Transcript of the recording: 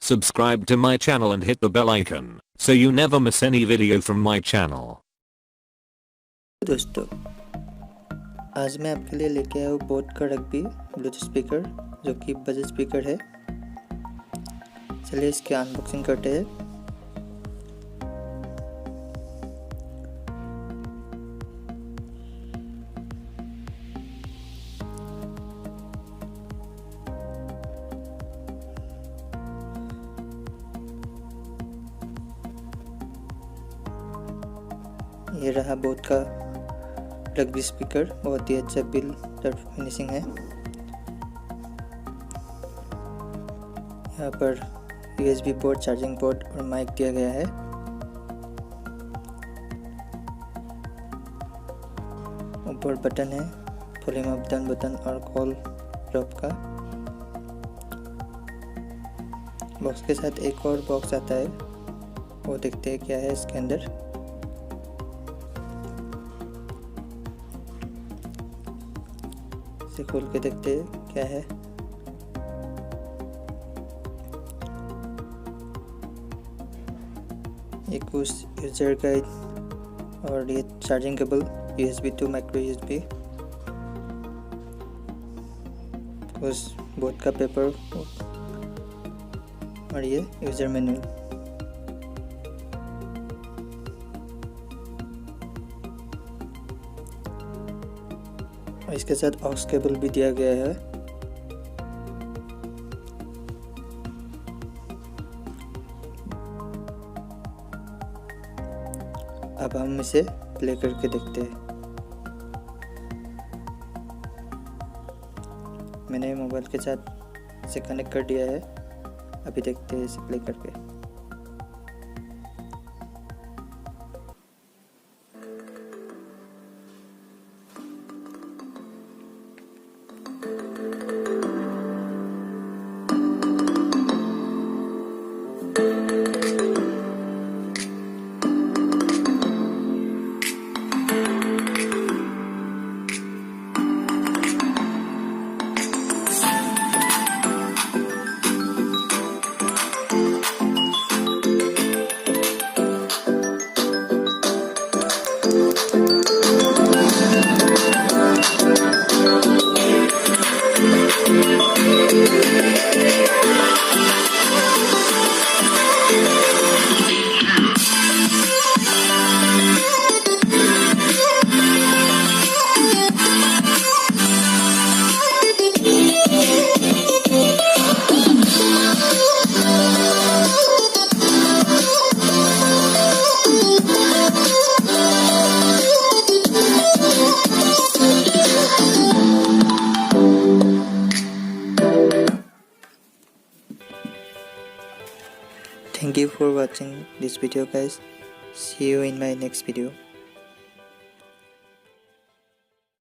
Subscribe to my channel and hit the bell icon so you never miss any video from my channel. दोस्तों, आज मैं आपके लिए लेके आया हूँ बोAt का रग्बी ब्लूटूथ स्पीकर, जो कि बजट स्पीकर है। चलिए इसकी अनबॉक्सिंग करते हैं। ये रहा बोAt का रग्बी स्पीकर, बहुत ही अच्छा बिल्ड फिनिशिंग है। यहाँ पर USB पोर्ट, चार्जिंग पोर्ट और माइक दिया गया है। ऊपर बटन है, वॉल्यूम अप डाउन बटन और कॉल ड्रॉप का। बॉक्स के साथ एक और बॉक्स आता है, वो देखते हैं क्या है इसके अंदर। इसे खोल के देखते हैं क्या है। एक कुछ यूजर गाइड और ये charging cable, USB to micro USB, कुछ बोAt का पेपर और ये यूजर मैनुअल। इसके साथ ऑक्स केबल भी दिया गया है। अब हम इसे प्ले करके देखते हैं। मैंने मोबाइल के साथ इसे कनेक्ट कर दिया है। अभी देखते हैं इसे प्ले करके। Thank you for watching this video, guys. See you in my next video.